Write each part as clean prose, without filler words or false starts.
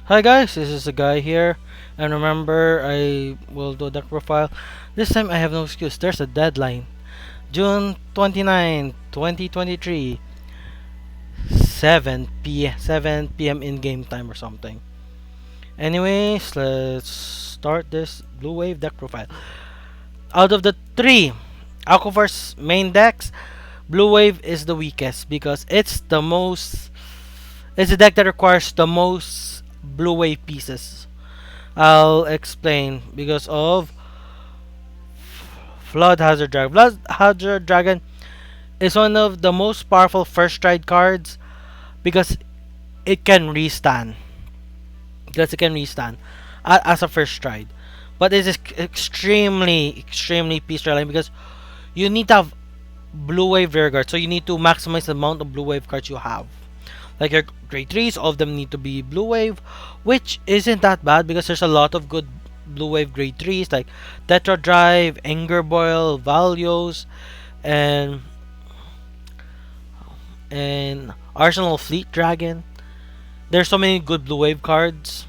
Hi guys, this is the guy here, and remember I will do deck profile. This time I have no excuse. There's a deadline. June 29, 2023, 7 p.m. in game time or something. Anyways, let's start this blue wave deck profile. Out of the three Aquaverse main decks, blue wave is the weakest because it's a deck that requires the most blue wave pieces. I'll explain because of Flood Hazard Dragon. Flood Hazard Dragon is one of the most powerful first stride cards because it can restand. Because it can restand as a first stride. But it is extremely piece relying because you need to have blue wave rear guard. So you need to maximize the amount of blue wave cards you have. Like your grade 3s, all of them need to be blue wave, which isn't that bad because there's a lot of good blue wave grade 3s like Tetra Drive, Anger Boil, Valios, and Arsenal Fleet Dragon. There's so many good blue wave cards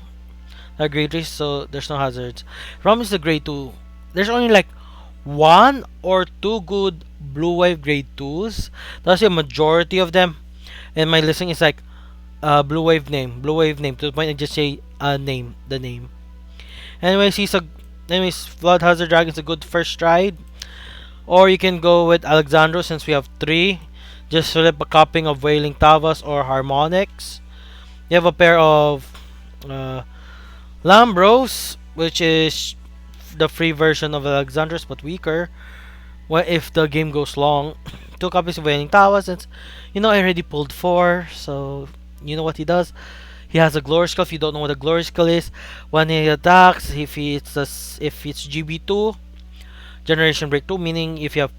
that are grade 3s, so there's no hazards. Problem is the grade 2. There's only like one or two good blue wave grade 2s. That's a majority of them. And my listing is like blue wave name. To the point I just say the name. Anyways, Flood Hazard Dragon is a good first stride. Or you can go with Alexandro since we have three. Just flip a copying of Wailing Tavas or Harmonix. You have a pair of uh, Lambros, which is the free version of Alexandros but weaker. Well, if the game goes long, two copies of Wailing Tavas. Since I already pulled four, so you know what he does. He has a glory skill. If you don't know what a glory skill is, when he attacks, if it's GB2, Generation Break 2, meaning if you have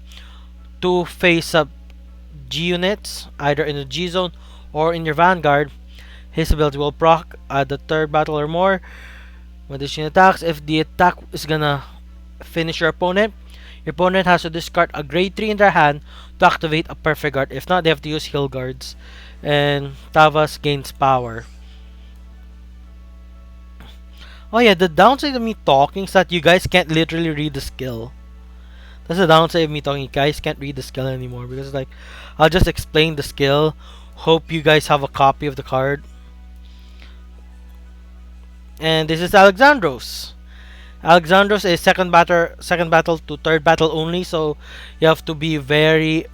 two face-up G units, either in the G zone or in your Vanguard, his ability will proc at the third battle or more. When this unit attacks, if the attack is gonna finish your opponent has to discard a grade 3 in their hand to activate a perfect guard. If not, they have to use heal guards. And Tavas gains power. Oh yeah, the downside of me talking is that you guys can't literally read the skill. That's the downside of me talking. You guys can't read the skill anymore because like I'll just explain the skill. Hope you guys have a copy of the card. And this is Alexandros. Alexandros is second battle to third battle only, so you have to be very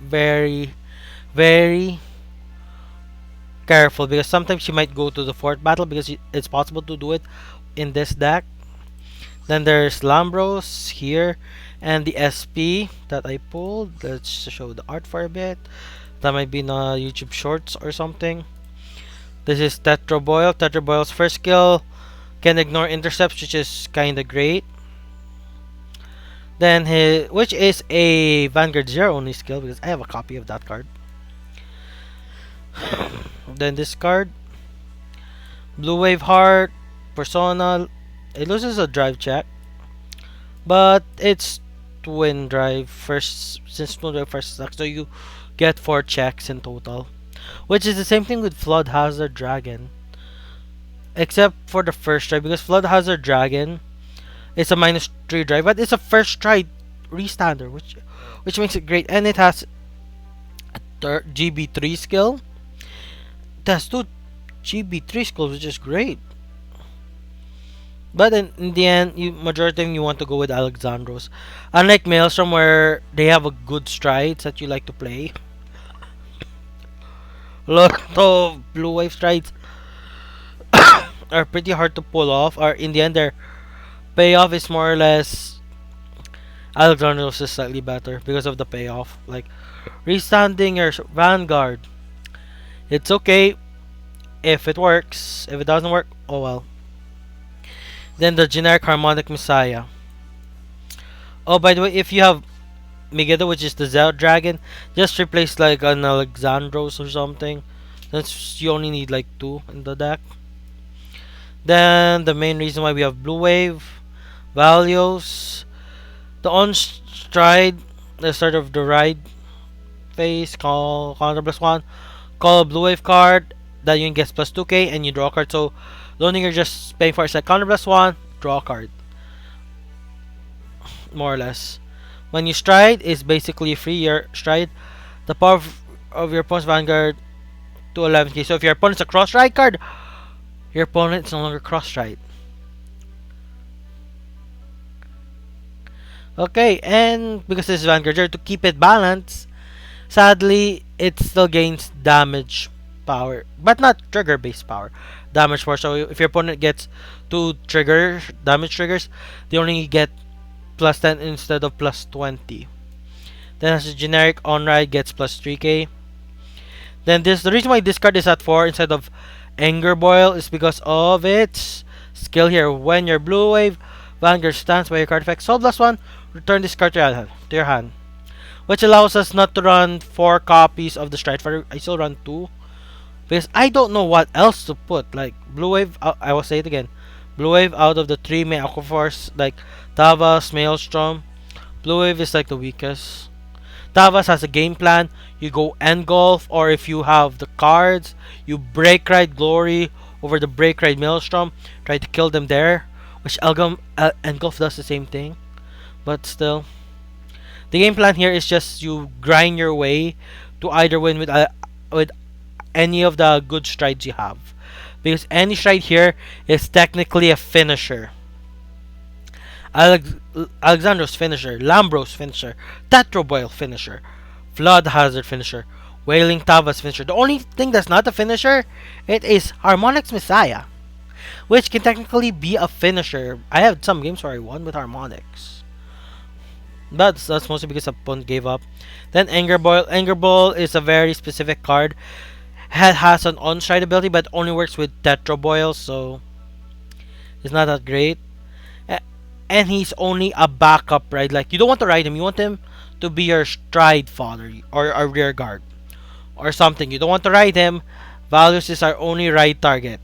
careful because sometimes you might go to the fourth battle because it's possible to do it in this deck. Then there's Lambros here and the SP that I pulled. Let's show the art for a bit. That might be in YouTube Shorts or something. This is Tetra Boil. Tetra Boil's first skill can ignore intercepts, which is kinda great. Then which is a Vanguard 0 only skill because I have a copy of that card. Then this card, Blue Wave Heart, Persona. It loses a drive check, but it's twin drive first since twin drive first attack, so you get 4 checks in total, which is the same thing with Flood Hazard Dragon, except for the first try because Flood Hazard Dragon is a -3 drive, but it's a first try restander, which makes it great, and it has a GB3 skill. It has two GB3 skills, which is great. But in the end, majority of them you want to go with Alexandros. Unlike Maelstrom, where they have a good strides that you like to play. A lot of blue wave strides are pretty hard to pull off. Or in the end, their payoff is more or less Alexandros is slightly better because of the payoff. Like restanding your Vanguard, it's okay if it works. If it doesn't work, oh well. Then the generic Harmonic Messiah. Oh, by the way, if you have Megiddo, which is the Zero Dragon, just replace like an Alexandros or something. Since you only need like 2 in the deck. Then the main reason why we have Blue Wave, Valios, the on stride, the start of the ride phase, call counter +1, call a Blue Wave card, that unit gets +2k, and you draw a card. So The only thing you're just paying for is like counter plus one, draw a card, more or less. When you stride, is basically free. Your stride, the power of your opponent's Vanguard to 11k. So if your opponent's a cross stride card, your opponent is no longer cross stride. Okay, and because this is Vanguard, to keep it balanced, sadly, it still gains damage power, but not trigger based power. Damage power. So if your opponent gets two damage triggers, they only get plus 10 instead of plus 20. Then as a generic on ride gets plus 3k. Then the reason why this card is at 4 instead of Anger Boil is because of its skill here. When your blue wave Vanguard stands by your card effect, Soul Blast 1, return this card to your hand. Which allows us not to run 4 copies of the Stride Fighter. I still run 2. Because I don't know what else to put. Like, Blue Wave, I will say it again. Blue Wave out of the 3 main Aqua Force, like Tavas, Maelstrom. Blue Wave is like the weakest. Tavas has a game plan. You go Engulf, or if you have the cards, you Break Ride Glory over the Break Ride Maelstrom. Try to kill them there. Which Engulf does the same thing. But still. The game plan here is just you grind your way to either win with any of the good strides you have. Because any stride here is technically a finisher. Alexandro's finisher, Lambro's finisher, Tetraboil finisher, Flood Hazard finisher, Wailing Tava's finisher. The only thing that's not a finisher, it is Harmonix Messiah, which can technically be a finisher. I have some games where I won with Harmonix. That's mostly because the opponent gave up. Then Anger Boil. Anger Boil is a very specific card. Has an on-stride ability, but only works with Tetra Boil, so it's not that great. And he's only a backup, right? Like, you don't want to ride him. You want him to be your stride fodder or a rear guard or something. You don't want to ride him. Values is our only ride target.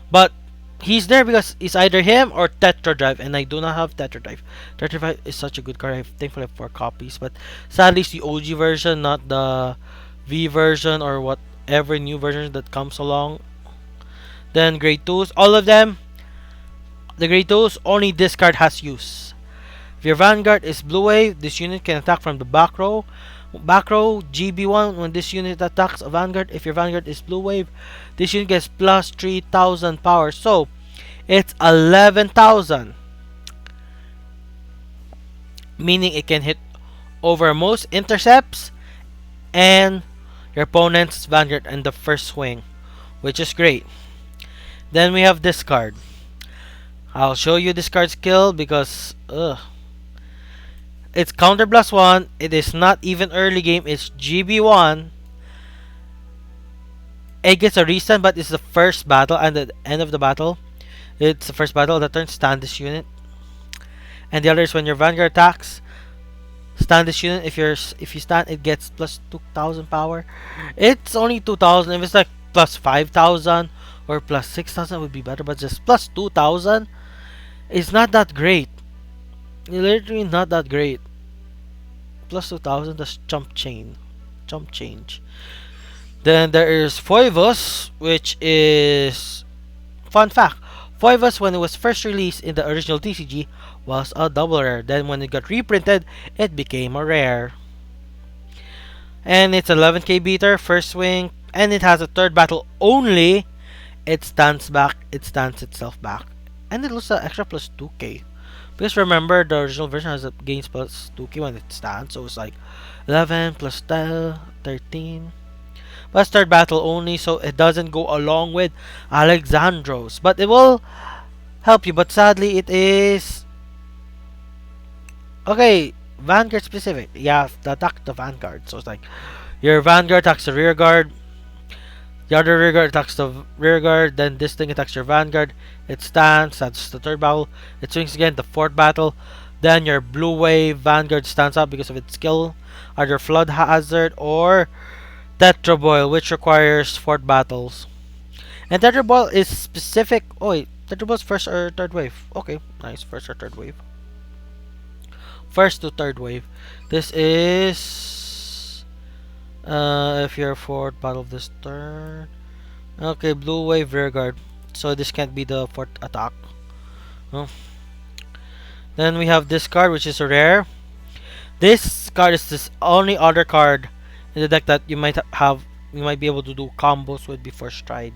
But he's there because it's either him or Tetra Drive, and I do not have Tetra Drive. Tetra Drive is such a good card. I thankfully have 4 copies, but sadly it's the OG version, not the V version or whatever new version that comes along. Then grade 2s, all of them. The grade 2s, only this card has use. If your Vanguard is Blue Wave, this unit can attack from the back row. Back row, GB1, when this unit attacks a Vanguard, if your Vanguard is Blue Wave, this unit gets plus 3000 power. So, it's 11,000. Meaning it can hit over most intercepts and your opponent's Vanguard in the first swing, which is great. Then we have this card. I'll show you this card's skill because it's counter plus 1. It is not even early game. It's GB1. It gets a restun, but it's the first battle, and at the end of the battle, it's the first battle that turns stand this unit. And the other is when your Vanguard attacks, stand this unit. If you stand, it gets plus 2000 power. It's only 2000. If it's like plus 5000 or plus 6000 would be better, but just plus 2000 is not that great. Literally not that great. Plus 2000, that's jump change. Then there is Foivos, which is fun fact. Foivos, when it was first released in the original TCG, was a double rare. Then when it got reprinted, it became a rare. And it's 11k beater, first swing, and it has a third battle only. It stands itself back. And it loses an extra plus 2k. Because remember, the original version has a gains plus 2k when it stands. So it's like 11 plus 13. But it's third battle only, so it doesn't go along with Alexandros. But it will help you. But sadly, it is... Okay, Vanguard specific. Yeah, the attack the Vanguard. So it's like, your Vanguard attacks the rear guard. The other rear guard attacks the rear guard, then this thing attacks your Vanguard. It stands, that's the third battle. It swings again, the fourth battle. Then your Blue Wave Vanguard stands up because of its skill, either Flood Hazard or Tetra Boil, which requires 4 battles. And Tetra Boil is specific. Oh wait, Tetra Boil's first or third wave. Okay, nice, first or third wave. First to third wave. This is... if you're fourth battle of this turn, Okay, blue wave rear guard. So this can't be the fourth attack. Oh. Then we have this card, which is a rare. This card is this only other card in the deck that you might have. You might be able to do combos with before stride.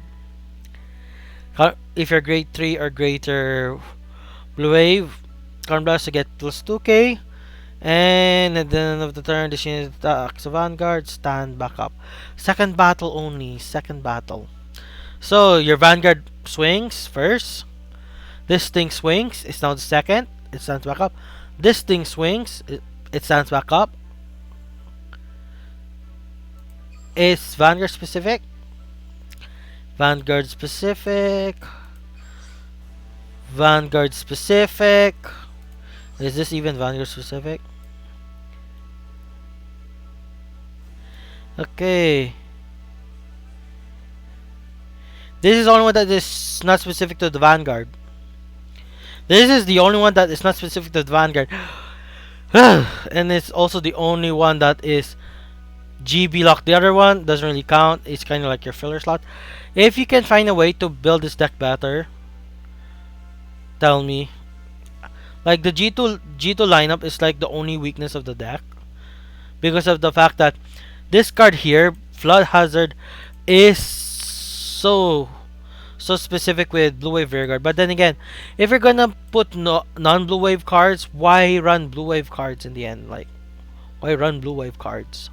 If you're grade 3 or greater blue wave, Card Blast to get plus 2k. And at the end of the turn, this unit attacks a Vanguard, stand back up. Second battle only, second battle. So your Vanguard swings first. This thing swings, it's now the second, it stands back up. This thing swings, it stands back up. It's Vanguard specific. Vanguard specific. Vanguard specific. Is this even Vanguard specific? Okay. This is the only one that is not specific to the Vanguard. This is the only one that is not specific to the Vanguard. And it's also the only one that is GB lock. The other one doesn't really count. It's kind of like your filler slot. If you can find a way to build this deck better, tell me. Like the G2 lineup is like the only weakness of the deck because of the fact that this card here, Flood Hazard, is so specific with Blue Wave Rearguard. But then again, if you're gonna put non-Blue Wave cards, why run Blue Wave cards in the end? Like, why run Blue Wave cards?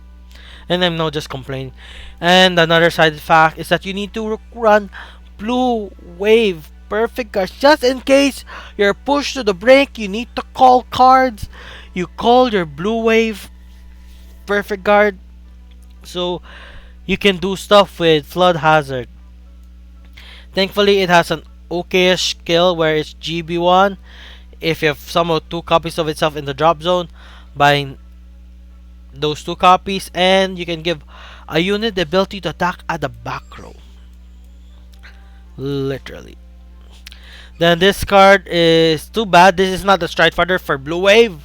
And I'm not just complaining. And another side fact is that you need to run Blue Wave perfect cards just in case you're pushed to the brink. You need to call cards. You call your Blue Wave perfect guard so you can do stuff with Flood Hazard. Thankfully, it has an okayish skill where it's GB1. If you have somehow 2 copies of itself in the drop zone, buy those 2 copies, and you can give a unit the ability to attack at the back row. Literally. Then this card is too bad. This is not the Stride Fighter for Blue Wave.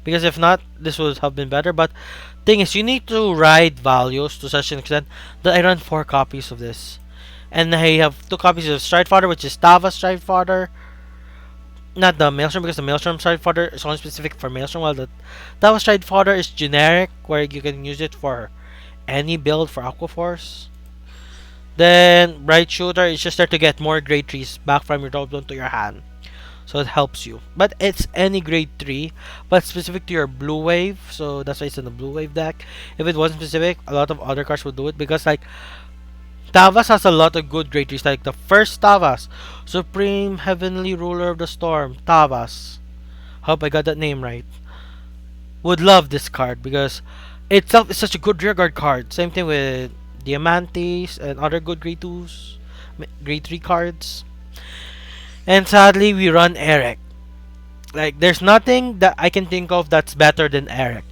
Because if not, this would have been better. But thing is, you need to ride values to such an extent that I run 4 copies of this. And I have 2 copies of Stride Fighter, which is Tava Stride Fighter. Not the Maelstrom, because the Maelstrom Stride Fighter is only specific for Maelstrom, while the Tava Stride Fighter is generic, where you can use it for any build for Aqua Force. Then Bright Shooter is just there to get more grade 3s back from your drop zone to your hand. So it helps you. But it's any grade 3, but specific to your Blue Wave. So that's why it's in the Blue Wave deck. If it wasn't specific, a lot of other cards would do it. Because like Tavas has a lot of good grade 3s. Like the first Tavas, Supreme Heavenly Ruler of the Storm, Tavas. Hope I got that name right. Would love this card because itself is such a good rearguard card. Same thing with Diamantes and other good grade 2s, grade 3 cards. And sadly, we run Eric. Like, there's nothing that I can think of that's better than Eric.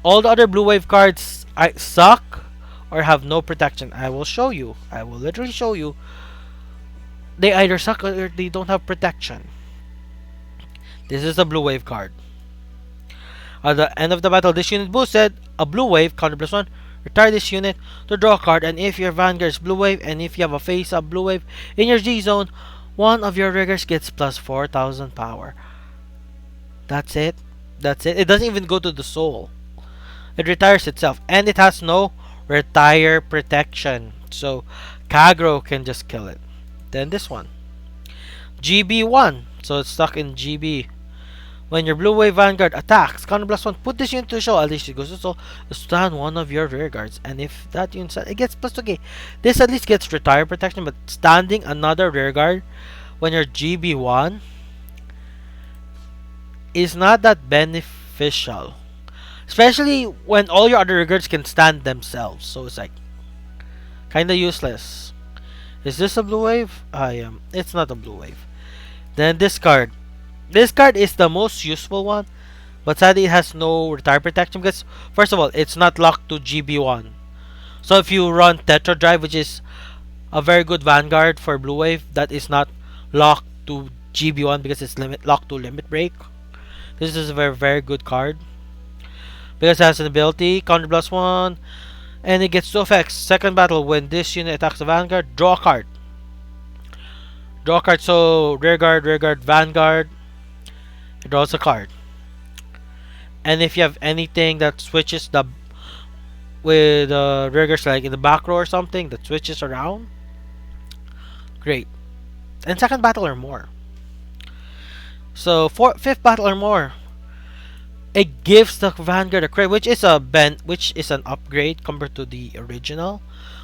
All the other Blue Wave cards suck or have no protection. I will show you. I will literally show you. They either suck or they don't have protection. This is a Blue Wave card. At the end of the battle, this unit boosted a Blue Wave, counter +1. Retire this unit to draw a card, and if your Vanguard is Blue Wave, and if you have a face-up Blue Wave in your Z zone, one of your riggers gets plus 4,000 power. That's it. That's it. It doesn't even go to the soul. It retires itself, and it has no retire protection. So Kagro can just kill it. Then this one, GB1. So it's stuck in GB. When your Blue Wave Vanguard attacks, counter +1, put this unit to show. At least it goes to soul. Stand one of your rear guards, and if that unit it gets plus 2k. This at least gets retire protection, but standing another rear guard when you're GB1 is not that beneficial, especially when all your other rear guards can stand themselves. So it's like kind of useless. Is this a Blue Wave? It's not a Blue Wave. Then this card. This card is the most useful one, but sadly it has no retire protection because, first of all, it's not locked to GB1. So if you run Tetra Drive, which is a very good Vanguard for Blue Wave, that is not locked to GB1 because it's locked to Limit Break. This is a very, very good card because it has an ability, counter +1. And it gets two effects. Second battle, when this unit attacks the Vanguard, draw a card. Draw a card, so rear guard, Vanguard, it draws a card. And if you have anything that switches the with rear guards like in the back row or something that switches around, great. And second battle or more. So fifth battle or more, it gives the Vanguard a crit, which is an upgrade compared to the original,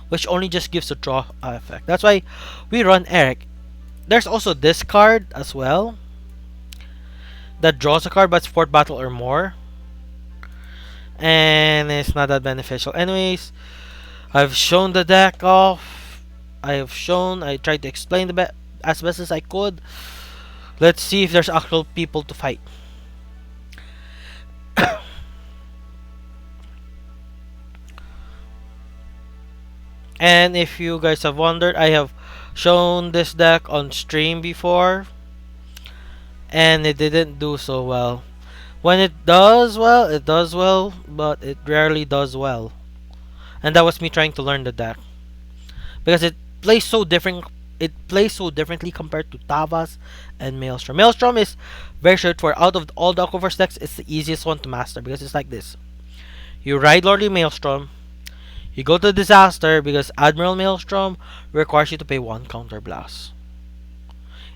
which only just gives a draw effect. That's why we run Eric. There's also this card as well that draws a card, but it's fourth battle or more, and it's not that beneficial. Anyways, I've shown the deck off. I tried to explain as best as I could. Let's see if there's actual people to fight. And if you guys have wondered, I have shown this deck on stream before, and it didn't do so well. When it does well, but it rarely does well. And that was me trying to learn the deck, because it plays so different. It plays so differently compared to Tavas and Maelstrom. Maelstrom is very straightforward. Out of all the Aqua decks, it's the easiest one to master because it's like this: you ride Lordly Maelstrom, you go to Disaster because Admiral Maelstrom requires you to pay 1 counter blast,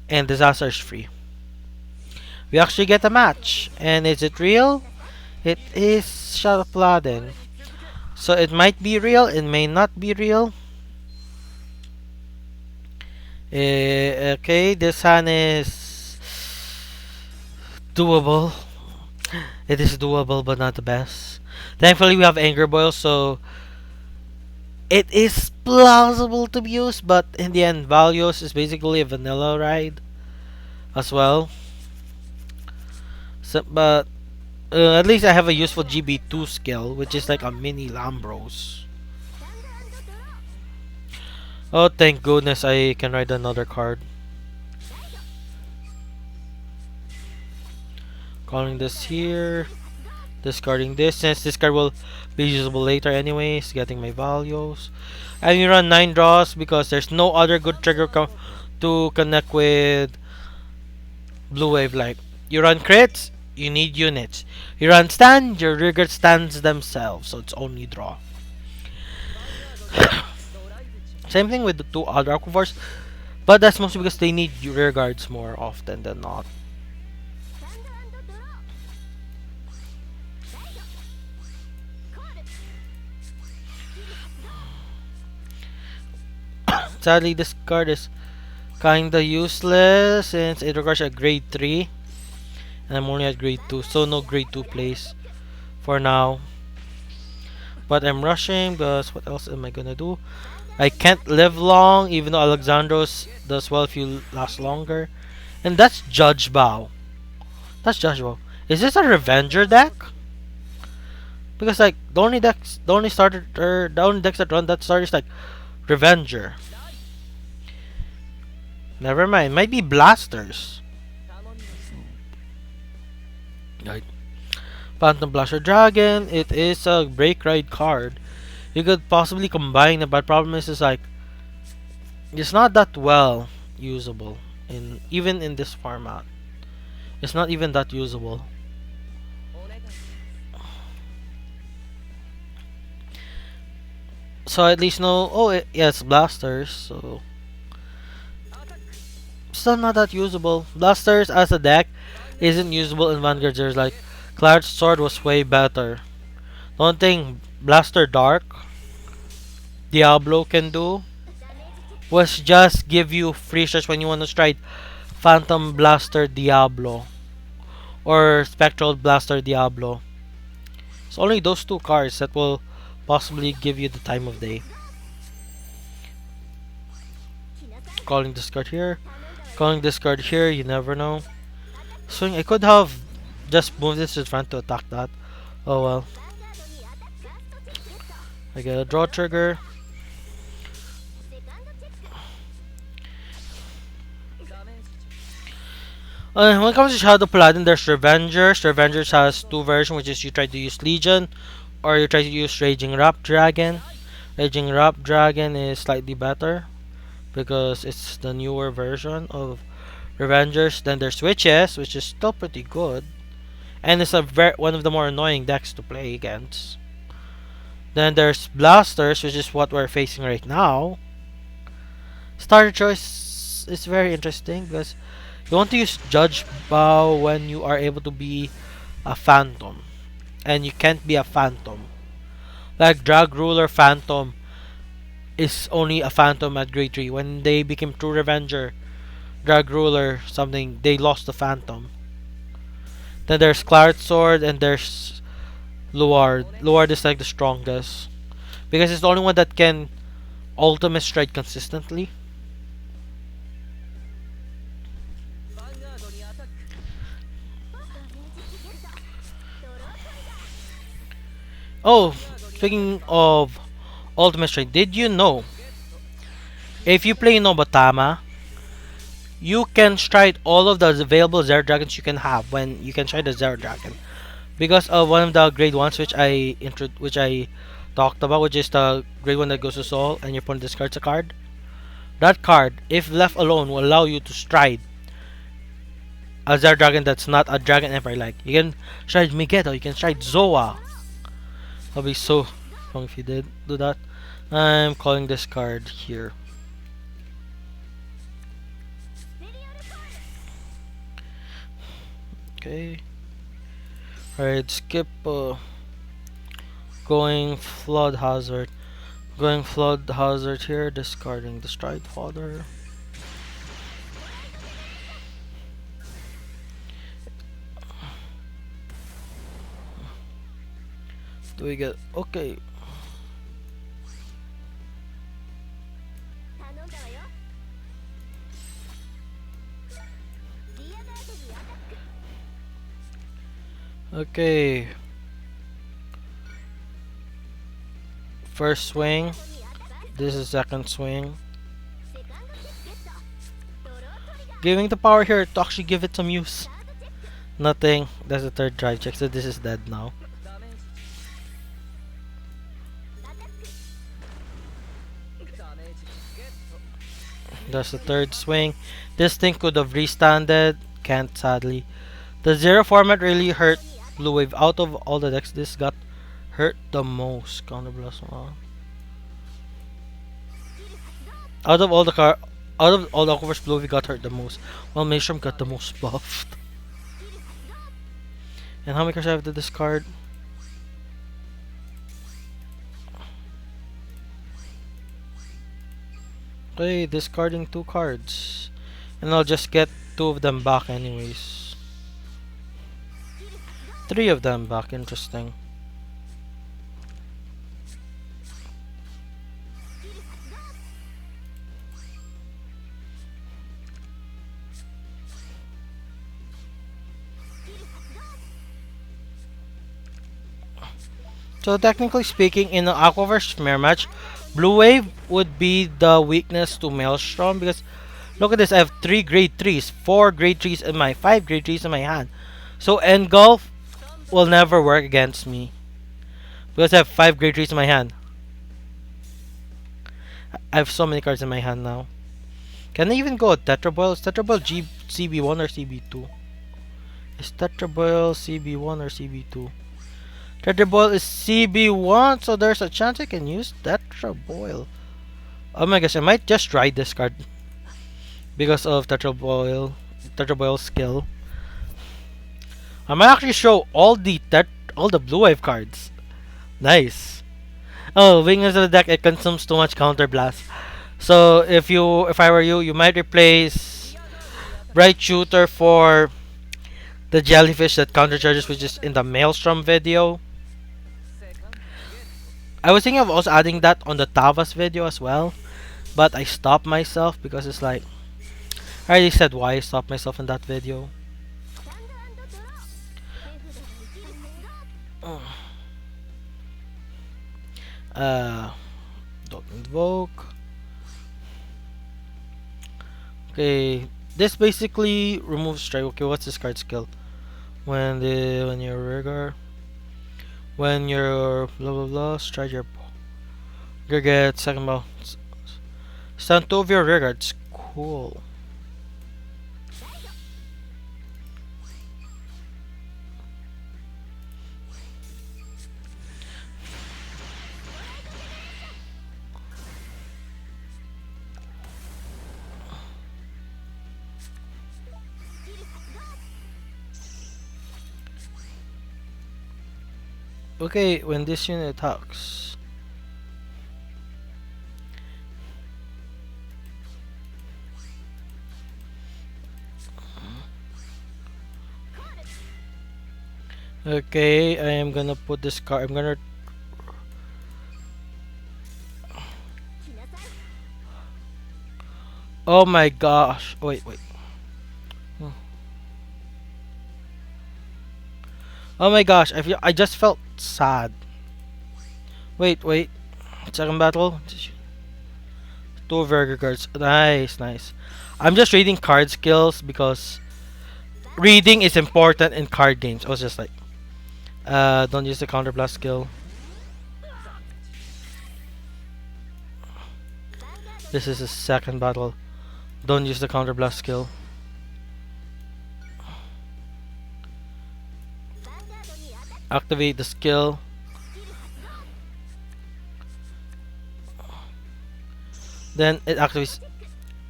and Disaster is free. We actually get a match, and is it real? It is Shadow Paladin, so it might be real. It may not be real. Okay, this hand is doable. It is doable, but not the best. Thankfully, we have Anger Boil, so it is plausible to be used. But in the end, Valios is basically a vanilla ride as well. So, but at least I have a useful GB2 skill, which is like a mini Lambros. Oh, thank goodness I can write another card. Calling this here. Discarding this, since this card will be usable later anyways. Getting my values. And you run 9 draws because there's no other good trigger to connect with Blue Wave. Like, you run crits, you need units. You run stand, your rigger stands themselves. So it's only draw. Same thing with the 2 other Aquavars, but that's mostly because they need rear guards more often than not. Sadly, this card is kinda useless since it requires a grade 3, and I'm only at grade 2, so no grade 2 plays for now. But I'm rushing because what else am I gonna do? I can't live long, even though Alexandros does well if you last longer. And that's Judge Bow. That's Judge Bow. Is this a Revenger deck? Because like the only decks that run that start is like Revenger. Never mind. Might be Blasters. Right. Phantom Blaster Dragon. It is a break ride card. You could possibly combine it, but problem is like it's not that well usable even in this format. It's not even that usable. So at least know. Oh, yeah, it's Blasters. So still not that usable. Blasters as a deck isn't usable in Vanguard. There's like Clarence Sword was way better. The only thing Blaster Dark Diablo can do was just give you free shots when you want to strike Phantom Blaster Diablo or Spectral Blaster Diablo. It's only those 2 cards that will possibly give you the time of day. Calling this card here. Calling this card here, you never know. Swing, I could have just moved this to front to attack that. Oh well. I get a draw trigger. When it comes to Shadow Paladin, there's Revengers. Revengers has 2 versions, which is you try to use Legion or you try to use Raging Rap Dragon. Aging Rap Dragon is slightly better because it's the newer version of Revengers. Then there's Witches, which is still pretty good, and it's one of the more annoying decks to play against. Then there's Blasters, which is what we're facing right now. Starter choice is very interesting because you want to use Judge Bow when you are able to be a Phantom, and you can't be a Phantom. Like Drag Ruler Phantom is only a Phantom at grade 3. When they became True Revenger, Drag Ruler something, they lost the Phantom. Then there's Claret Sword and there's Luard. Luard is like the strongest because it's the only one that can ultimate strike consistently. Oh, speaking of ultimate strike, did you know if you play Nobatama, you can strike all of the available Zero Dragons you can have when you can strike the Zero Dragon? Because of one of the grade ones which I talked about, which is the grade one that goes to soul and your opponent discards a card. That card, if left alone, will allow you to stride a Zero Dragon that's not a Dragon Emperor. Like you can stride Migeto, you can stride Zoa. I'll be so fun if you did do that. I'm calling this card here. Okay. Alright, skip going Flood Hazard. Going Flood Hazard here, discarding the Stride Father. Do we get okay? Okay. First swing. This is second swing. Giving the power here to actually give it some use. Nothing. That's the third drive check, so this is dead now. That's the third swing. This thing could have restanded. Can't, sadly. The zero format really hurt Blue Wave. Out of all the decks, this got hurt the most. Counter Blast. Out of all the Aquaverse, Blue Wave got hurt the most. While Maelstrom got the most buffed. And how many cards I have to discard? Okay, discarding 2 cards. And I'll just get 2 of them back anyways. 3 of them back, interesting. So technically speaking, in the Aquaverse mirror match, Blue Wave would be the weakness to Maelstrom because look at this, I have 3 grade 3s, 4 grade 3s in my 5 grade 3s in my hand. So Engulf will never work against me because I have 5 grade 3s in my hand. I have so many cards in my hand now. Can I even go with Tetraboil? Is Tetraboil CB1 or CB2? Is Tetraboil CB1 or CB2? Tetraboil is CB1, so there's a chance I can use Tetraboil. Oh my gosh, I might just ride this card because of Tetraboil's skill. I might actually show all the Blue Wave cards. Nice. Oh, weakness of the deck, it consumes too much Counter Blast. So if I were you, you might replace Bright Shooter for the Jellyfish that counter charges, which is in the Maelstrom video. I was thinking of also adding that on the Tavas video as well, but I stopped myself because it's like I already said why I stopped myself in that video. Don't invoke. Okay, this basically removes strike. Okay, what's this card skill? When you're rigor, when you're blah blah blah, strike your You get second ball. Stun two of your rear guards. Cool. Okay, when this unit attacks. Okay, I am gonna put this card. I'm gonna. Oh my gosh! Wait, wait. Hmm. Oh my gosh! I just felt sad. Wait, wait. Second battle. Two Verger cards. Nice, nice. I'm just reading card skills because reading is important in card games. I was just like, don't use the counterblast skill. This is the second battle. Don't use the counterblast skill. Activate the skill. Then it activates.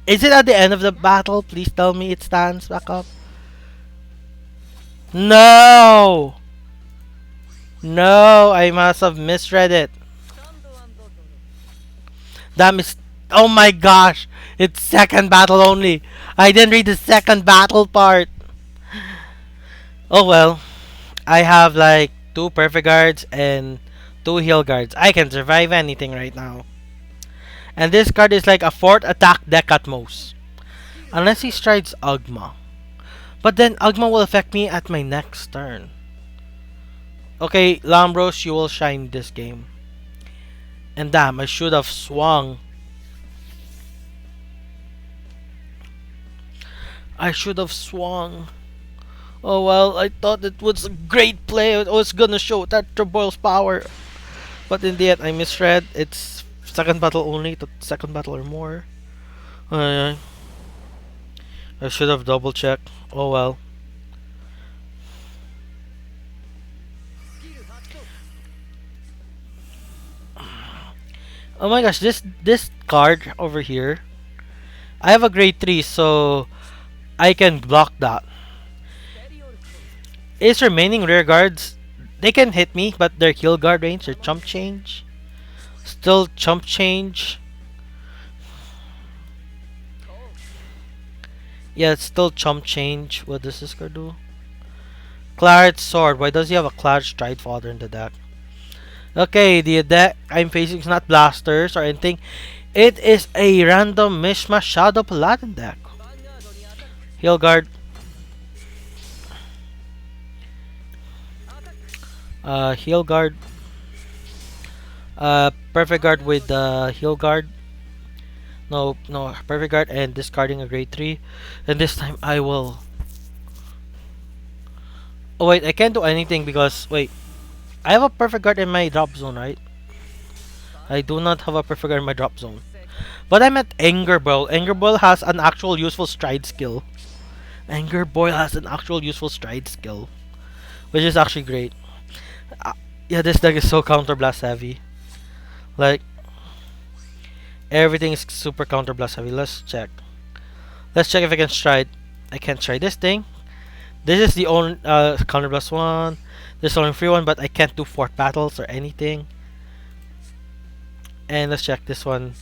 Is it at the end of the battle? Please tell me it stands back up. No! No, I must have misread it. That is. Oh my gosh! It's second battle only. I didn't read the second battle part. Oh well. I have like two perfect guards and two heal guards. I can survive anything right now. And this card is like a fourth attack deck at most. Unless he strides Agma. But then Agma will affect me at my next turn. Okay, Lambros, you will shine this game. And damn, I should have swung. I should have swung. Oh well, I thought it was a great play. I was gonna show that Turboil's power. But in the end, I misread. It's second battle only, to second battle or more. I should have double checked. Oh well. Oh my gosh, this card over here. I have a grade 3, so I can block that. Its remaining rear guards, they can hit me, but their heal guard range, their chump change. Still chump change. Yeah, it's still chump change. What does this card do? Claret Sword. Why does he have a Claret Stride Father in the deck? Okay, the deck I'm facing is not blasters or anything. It is a random mishmash Shadow Paladin deck. Heal guard. Heal guard. Perfect guard with heal guard. No, no, perfect guard and discarding a grade 3. And this time I will. Oh wait, I can't do anything because wait. I have a perfect guard in my drop zone, right? I do not have a perfect guard in my drop zone. But I'm at Anger Boil. Anger Boil has an actual useful stride skill. Anger Boil has an actual useful stride skill. Which is actually great. Yeah, this deck is so counterblast heavy. Like, everything is super counterblast heavy. Let's check. Let's check if I can stride. I can't stride this thing. This is the only counterblast one. There's only free one, but I can't do fourth battles or anything. And let's check this one.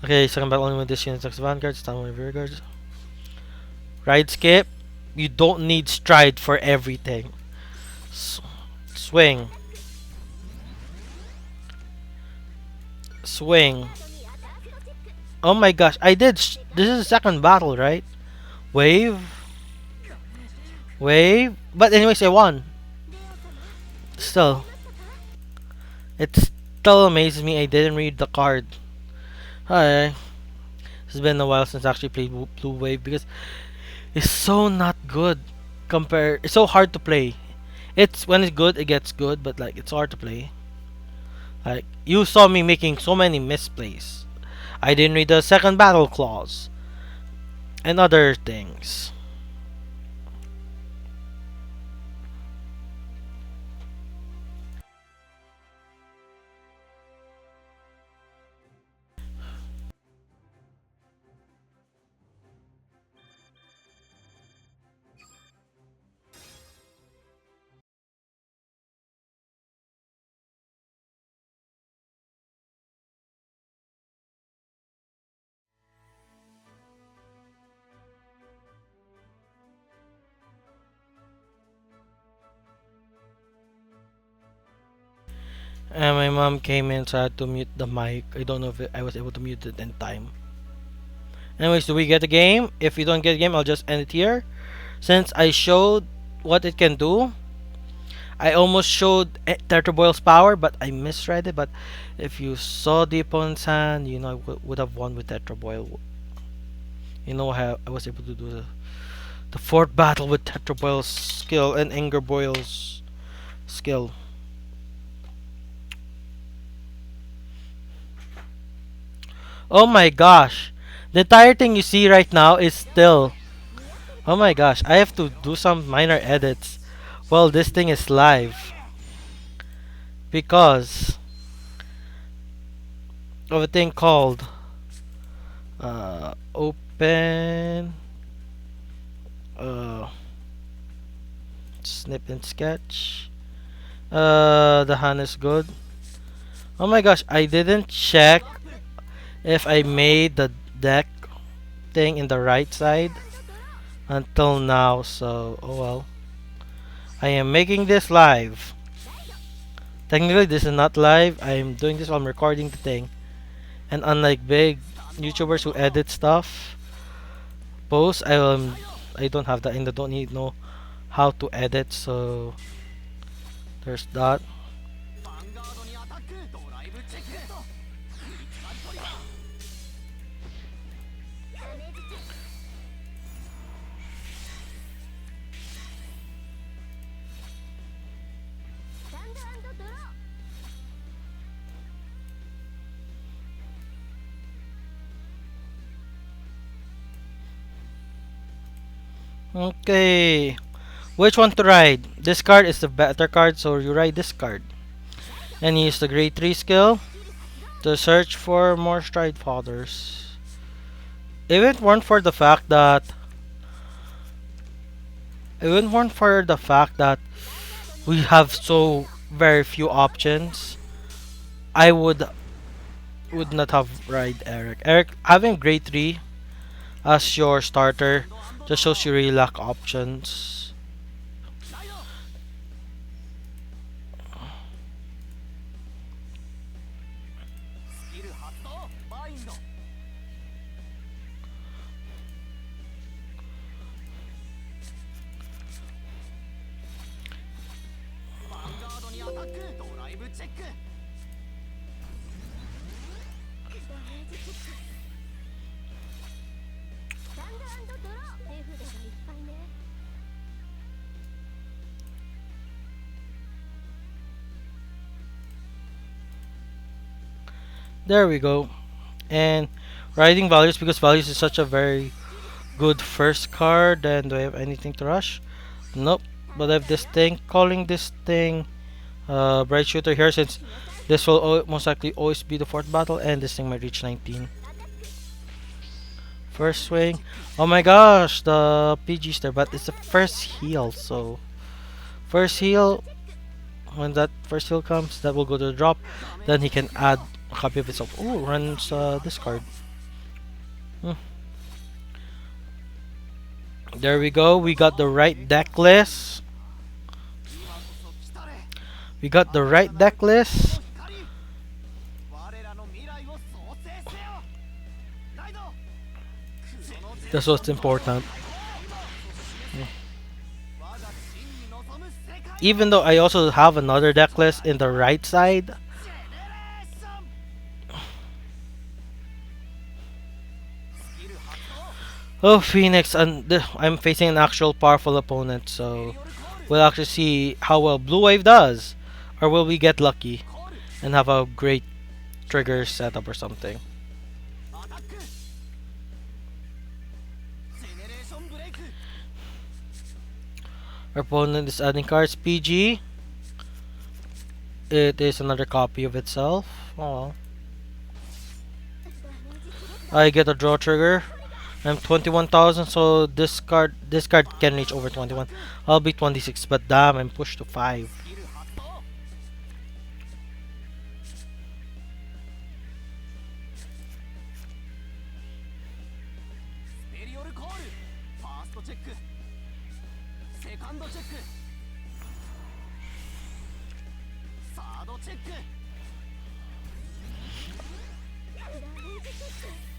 Okay, second battle only when this unit attacks Vanguard. Stun one of rear guards. Ride skip. You don't need stride for everything. Swing. Swing. Oh my gosh, I did. This is the second battle, right? Wave. Wave. But anyways, I won. Still. It still amazes me I didn't read the card. Hi. It's been a while since I actually played Blue Wave because it's so not good. It's so hard to play. It's when it's good, it gets good, but like it's hard to play. Like, you saw me making so many misplays. I didn't read the second battle clause and other things. And my mom came in, so I had to mute the mic. I don't know if I was able to mute it in time. Anyways, do we get the game? If we don't get the game, I'll just end it here. Since I showed what it can do, I almost showed Tetraboil's power, but I misread it. But if you saw the opponent's hand, you know I would have won with Tetraboil. You know how I was able to do the fourth battle with Tetraboil's skill and Anger Boil's skill. Oh my gosh. The entire thing you see right now is still. Oh my gosh. I have to do some minor edits while this thing is live. Because of a thing called open snip and sketch. The hand is good. Oh my gosh, I didn't check if I made the deck thing in the right side until now, so oh well. I am making this live. Technically this is not live. I am doing this while I'm recording the thing. And unlike big YouTubers who edit stuff, post, I don't have that and I don't need know how to edit, so there's that. Okay, which one to ride? This card is the better card, so you ride this card. And use the grade 3 skill to search for more stride fathers. If it weren't for the fact that we have so very few options, I would not have ride Eric. Eric having grade 3 as your starter just shows you really lack options. There we go. And riding values, because values is such a very good first card. Then do I have anything to rush? Nope. But I have this thing, calling this thing bright shooter here, since this will most likely always be the fourth battle, and this thing might reach 19. First swing. Oh my gosh, the PG's there, but it's the first heal, so first heal, when that first heal comes, that will go to the drop. Then he can add a copy of itself. Oh, runs this card. There we go. We got the right deck list. We got the right deck list. That's what's important. Even though I also have another deck list in the right side. Oh, Phoenix, and I'm facing an actual powerful opponent, so we'll actually see how well Blue Wave does, or will we get lucky and have a great trigger setup or something. Our opponent is adding cards. PG. It is another copy of itself. Oh well. I get a draw trigger. I'm 21,000, so this card can reach over 21. I'll be 26, but damn, I'm pushed to 5.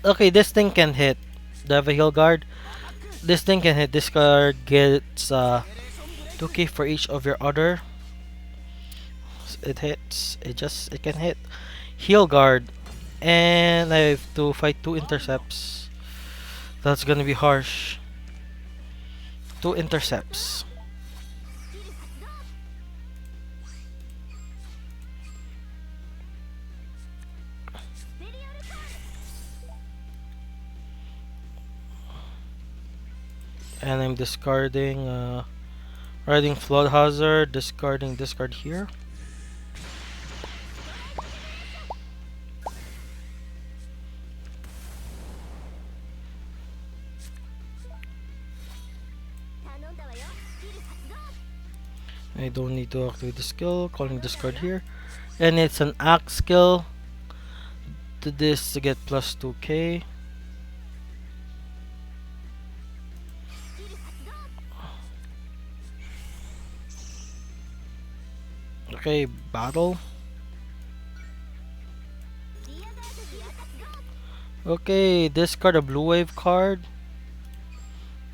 Okay, this thing can hit. Do I have a heal guard? This thing can hit. This card gets 2k for each of your other. It hits. It can hit. Heal guard. And I have to fight 2 intercepts. That's gonna be harsh. 2 intercepts. And I'm discarding riding flood hazard, discarding this card here. I don't need to activate the skill, calling this card here. And it's an act skill to this to get plus 2k. Okay, battle. Okay, discard a blue wave card.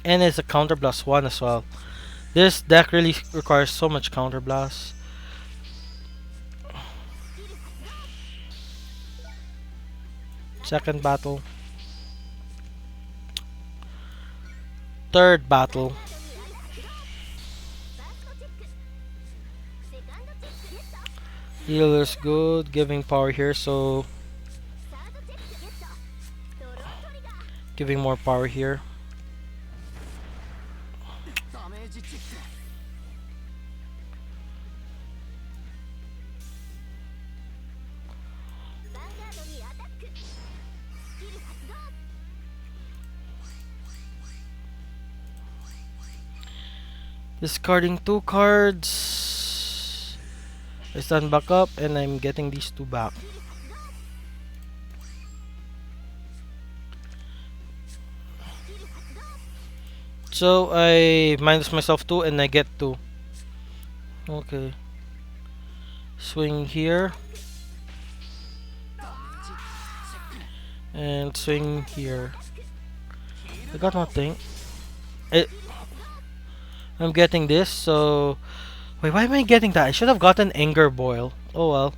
And it's a counter blast 1 as well. This deck really requires so much counter blast. Second battle. Third battle. Heal is good, giving power here, so giving more power here. Discarding 2 cards. I stand back up and I'm getting these 2 back. So I minus myself 2 and I get 2. Okay. Swing here. And swing here. I got nothing. I'm getting this, so... Wait, why am I getting that? I should have gotten Anger Boil. Oh well.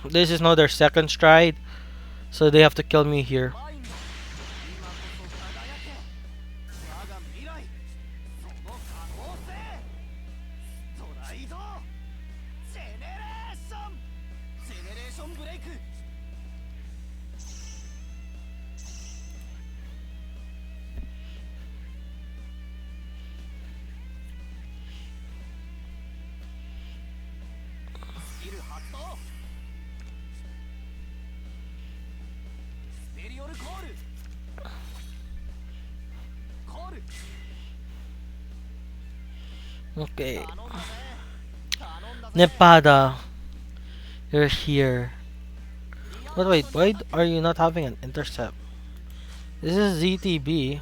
This is now their second stride, so they have to kill me here. Okay. Nepada, you're here. But wait, why are you not having an intercept? This is ZTB.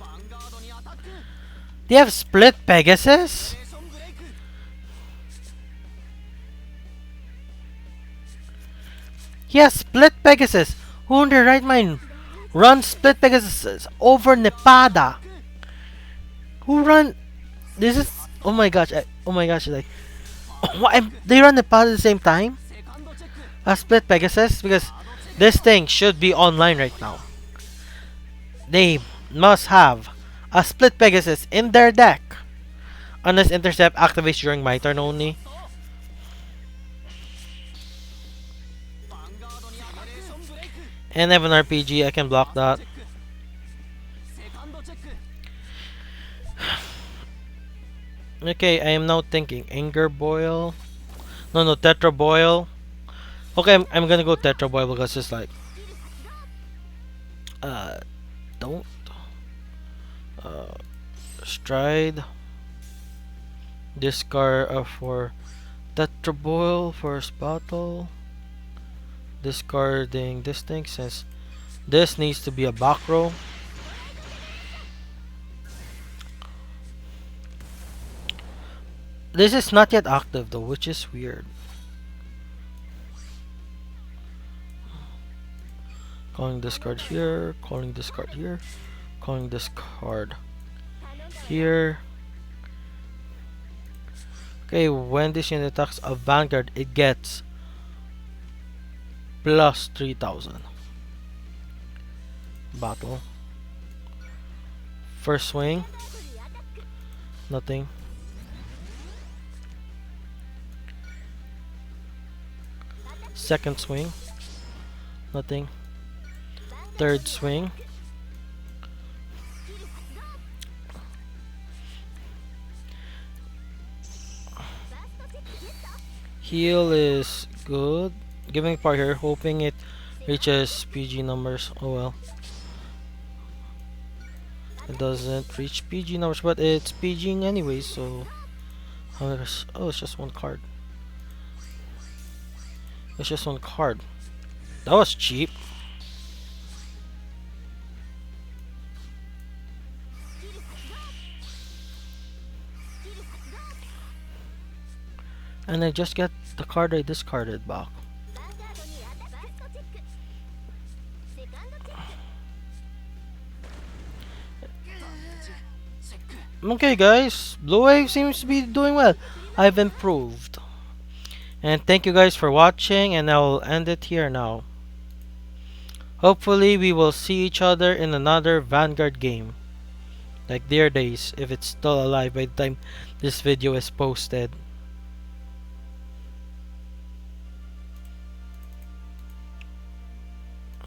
They have split Pegasus? Yes, split Pegasus. Who in their right mind runs split Pegasus over Nepada? Who run? This is oh my gosh! Oh my gosh! Like, they run Nepada at the same time? A split Pegasus because this thing should be online right now. They must have a split Pegasus in their deck. Unless intercept activates during my turn only. And I have an RPG, I can block that. Okay, I am now thinking Anger Boil. No, Tetra Boil. Okay, I'm gonna go Tetra Boil because it's like uh don't uh stride discard for Tetra Boil first battle. Discarding this thing since this needs to be a back row. This is not yet active though, which is weird. Calling this card here, calling this card here, calling this card here. Okay, when this unit attacks a Vanguard, it gets plus 3000. Battle. First swing. Nothing. Second swing. Nothing. Third swing. Heal is good. Giving power here, hoping it reaches PG numbers. Oh well. It doesn't reach PG numbers, but it's PGing anyway, so... Oh, it's just one card. It's just one card. That was cheap. And I just get the card I discarded back. Okay guys, Blue Wave seems to be doing well. I've improved. And thank you guys for watching, and I will end it here now. Hopefully we will see each other in another Vanguard game. Like Dear Days, if it's still alive by the time this video is posted.